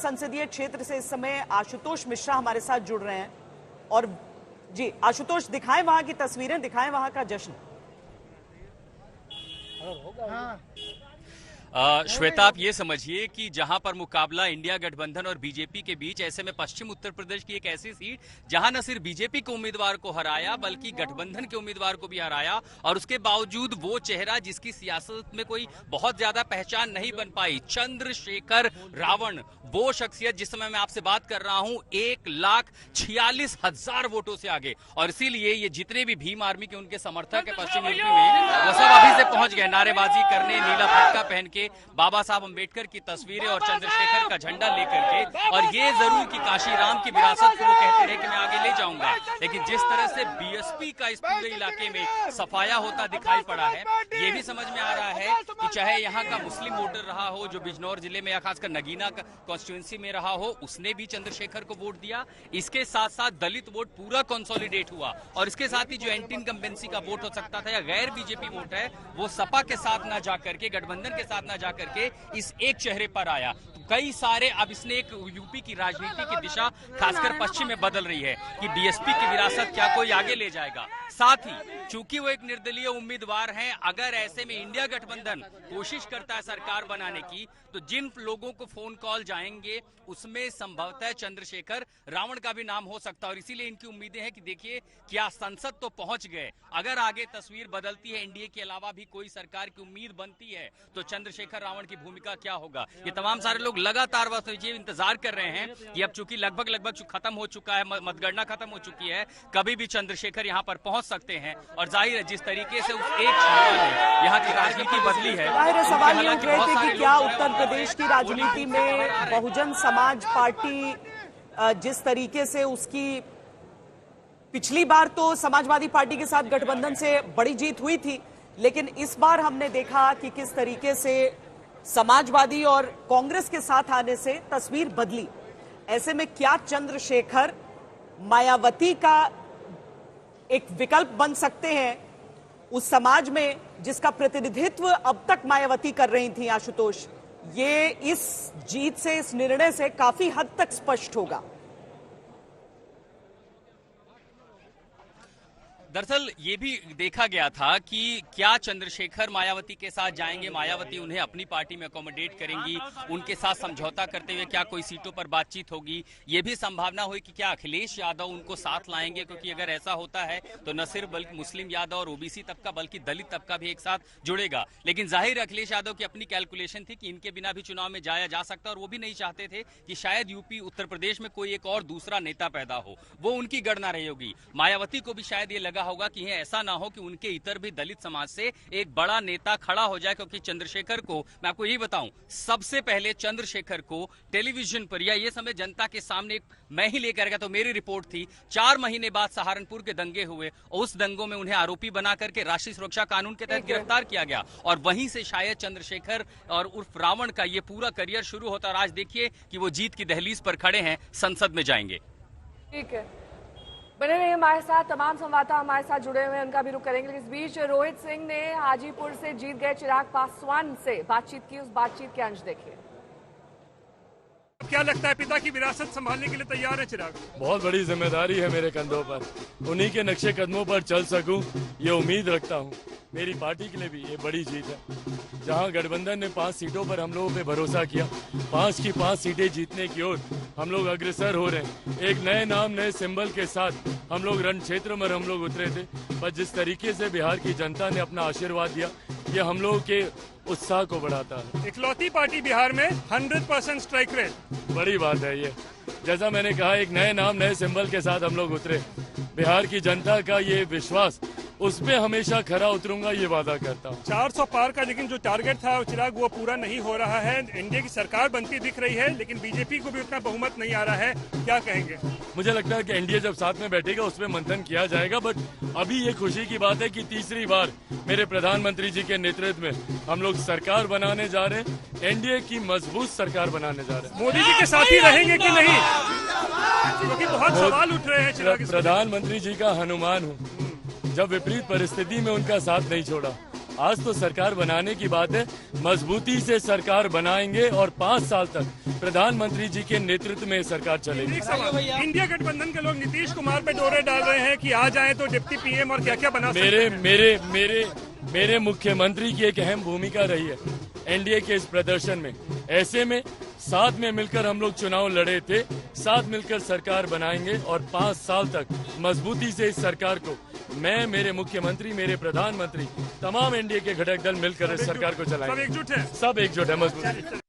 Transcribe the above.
संसदीय क्षेत्र से इस समय आशुतोष मिश्रा हमारे साथ जुड़ रहे हैं। और जी आशुतोष, दिखाएं वहां की तस्वीरें, दिखाएं वहां का जश्न। श्वेता, आप ये समझिए कि जहां पर मुकाबला इंडिया गठबंधन और बीजेपी के बीच, ऐसे में पश्चिम उत्तर प्रदेश की एक ऐसी सीट जहां न सिर्फ बीजेपी के उम्मीदवार को हराया बल्कि गठबंधन के उम्मीदवार को भी हराया, और उसके बावजूद वो चेहरा जिसकी सियासत में कोई बहुत ज्यादा पहचान नहीं बन पाई, चंद्रशेखर रावण, वो शख्सियत जिस समय मैं आपसे बात कर रहा हूं 1,46,000 वोटों से आगे। और इसीलिए ये जितने भी भीम आर्मी के उनके समर्थक है पश्चिम यूपी में, वो सब अभी से पहुंच गए नारेबाजी करने, नीला फटका पहन के, बाबा साहब अंबेडकर की तस्वीरें और चंद्रशेखर का झंडा लेकर के। और ये जरूर कि काशीराम की विरासत को वो कहते रहे कि मैं आगे ले जाऊंगा, लेकिन जिस तरह से बीएसपी का इस पूरे इलाके में सफाया होता दिखाई पड़ा है, ये भी समझ में आ रहा है कि चाहे यहाँ का मुस्लिम वोटर रहा हो जो बिजनौर जिले में या खासकर नगीना कॉन्स्टिट्यूंसी में रहा हो, उसने भी चंद्रशेखर को वोट दिया। इसके साथ साथ दलित वोट पूरा कंसोलिडेट हुआ, और इसके साथ ही जो एंटी इनकम्बेंसी का वोट हो सकता था या गैर बीजेपी वोट है, वो सपा के साथ ना जाकर के, गठबंधन के साथ ना जाकर के इस एक चेहरे पर आया। तो कई सारे, अब इसने एक यूपी की राजनीति की दिशा खासकर पश्चिम में बदल रही है कि बीएसपी की विरासत क्या कोई आगे ले जाएगा। साथ ही चूंकि वो एक निर्दलीय उम्मीदवार हैं, अगर ऐसे में इंडिया गठबंधन कोशिश करता है सरकार बनाने की, तो जिन लोगों को फोन कॉल जाएंगे उसमें संभवतः चंद्रशेखर रावण का भी नाम हो सकता है। और इसीलिए इनकी उम्मीदें हैं कि देखिए क्या संसद तो पहुंच गए, अगर आगे तस्वीर बदलती है, एनडीए के अलावा भी कोई सरकार की उम्मीद बनती है, तो चंद्रशेखर रावण की भूमिका क्या होगा। ये तमाम सारे लोग लगातार इंतजार कर रहे हैं कि अब चूंकि लगभग खत्म हो चुका है, मतगणना खत्म हो चुकी है, कभी भी चंद्रशेखर यहाँ पर पहुंच सकते हैं। और जाहिर है जिस तरीके से उस एक क्षमता ने यहाँ की राजनीति बदली है, सवाल ये उठ रहे थे कि क्या उत्तर प्रदेश की राजनीति में बहुजन समाज पार्टी जिस तरीके से उसकी पिछली बार तो समाजवादी पार्टी के साथ गठबंधन से बड़ी जीत हुई थी, लेकिन इस बार हमने देखा कि किस तरीके से समाजवादी और कांग्रेस के साथ आने से तस्वीर बदली। ऐसे में क्या चंद्रशेखर मायावती का एक विकल्प बन सकते हैं उस समाज में जिसका प्रतिनिधित्व अब तक मायावती कर रही थी? आशुतोष, ये इस जीत से, इस निर्णय से काफी हद तक स्पष्ट होगा। दरअसल ये भी देखा गया था कि क्या चंद्रशेखर मायावती के साथ जाएंगे, मायावती उन्हें अपनी पार्टी में अकोमोडेट करेंगी, उनके साथ समझौता करते हुए क्या कोई सीटों पर बातचीत होगी। ये भी संभावना हुई कि क्या अखिलेश यादव उनको साथ लाएंगे, क्योंकि अगर ऐसा होता है तो न सिर्फ बल्कि मुस्लिम यादव और ओबीसी तबका बल्कि दलित तबका भी एक साथ जुड़ेगा। लेकिन जाहिर अखिलेश यादव की अपनी कैलकुलेशन थी कि इनके बिना भी चुनाव में जाया जा सकता, और वो भी नहीं चाहते थे कि शायद यूपी उत्तर प्रदेश में कोई एक और दूसरा नेता पैदा हो, वो उनकी गणना रही होगी। मायावती को भी शायद ये लगा होगा कि ऐसा ना हो कि उनके इतर भी दलित समाज से एक बड़ा नेता खड़ा हो जाए, क्योंकि चंद्रशेखर को, मैं आपको यही बताऊं, सबसे पहले चंद्रशेखर को टेलीविजन पर या ये समय जनता के सामने मैं ही लेकर गया, तो मेरी रिपोर्ट थी 4 महीने बाद सहारनपुर के दंगे हुए, उस दंगों में उन्हें आरोपी बना करके राष्ट्रीय सुरक्षा कानून के तहत गिरफ्तार किया गया, और वहीं से शायद चंद्रशेखर और उर्फ रावण का ये पूरा करियर शुरू होता। और आज देखिए कि वो जीत की दहलीज पर खड़े हैं, संसद में जाएंगे। ठीक है, बने रहिए हमारे साथ, तमाम संवाददाता हमारे साथ जुड़े हुए हैं, उनका भी रुख करेंगे। इस बीच रोहित सिंह ने हाजीपुर से जीत गए चिराग पासवान से बातचीत की, उस बातचीत के अंश देखिए। क्या लगता है, पिता की विरासत संभालने के लिए तैयार है चिराग? बहुत बड़ी जिम्मेदारी है मेरे कंधों पर, उन्हीं के नक्शे कदमों पर चल सकूं ये उम्मीद रखता हूं। मेरी पार्टी के लिए भी ये बड़ी जीत है। जहां गठबंधन ने 5 सीटों पर हम लोगों पे भरोसा किया, 5 की 5 सीटें जीतने की ओर हम लोग अग्रसर हो रहे हैं। एक नए नाम, नए सिंबल के साथ हम लोग रण क्षेत्र में हम लोग उतरे थे, पर जिस तरीके से बिहार की जनता ने अपना आशीर्वाद दिया, ये हम लोगों के उत्साह को बढ़ाता है। इकलौती पार्टी बिहार में 100% स्ट्राइक रेट, बड़ी बात है ये। जैसा मैंने कहा, एक नए नाम, नए सिंबल के साथ हम लोग उतरे। बिहार की जनता का ये विश्वास, उसमें हमेशा खरा उतरूंगा, ये वादा करता हूँ। 400 पार का लेकिन जो टारगेट था चिराग, वो पूरा नहीं हो रहा है। एनडीए की सरकार बनती दिख रही है, लेकिन बीजेपी को भी उतना बहुमत नहीं आ रहा है, क्या कहेंगे? मुझे लगता है कि एनडीए जब साथ में बैठेगा उसमें मंथन किया जाएगा, बट अभी ये खुशी की बात है कि तीसरी बार मेरे प्रधानमंत्री जी के नेतृत्व में हम लोग सरकार बनाने जा रहे हैं, एनडीए की मजबूत सरकार बनाने जा रहे हैं। मोदी जी के साथ ही रहेंगे कि नहीं, क्योंकि बहुत सवाल उठ रहे हैं चिराग। प्रधानमंत्री जी का हनुमान हूँ, जब विपरीत परिस्थिति में उनका साथ नहीं छोड़ा, आज तो सरकार बनाने की बात है, मजबूती से सरकार बनाएंगे और 5 साल तक प्रधानमंत्री जी के नेतृत्व में सरकार चलेगी। एक सवाल, इंडिया गठबंधन के लोग नीतीश कुमार पे डोरे डाल रहे हैं कि आ जाएं तो डिप्टी पीएम और क्या क्या बना सकते हैं। मेरे मुख्यमंत्री की एक अहम भूमिका रही है एनडीए के इस प्रदर्शन में। ऐसे में साथ में मिलकर हम लोग चुनाव लड़े थे, साथ मिलकर सरकार बनाएंगे और 5 साल तक मजबूती से इस सरकार को मैं, मेरे मुख्यमंत्री, मेरे प्रधानमंत्री, तमाम एनडीए के घटक दल मिलकर इस सरकार को चलाएंगे। सब एकजुट है, सब एकजुट है मजबूत।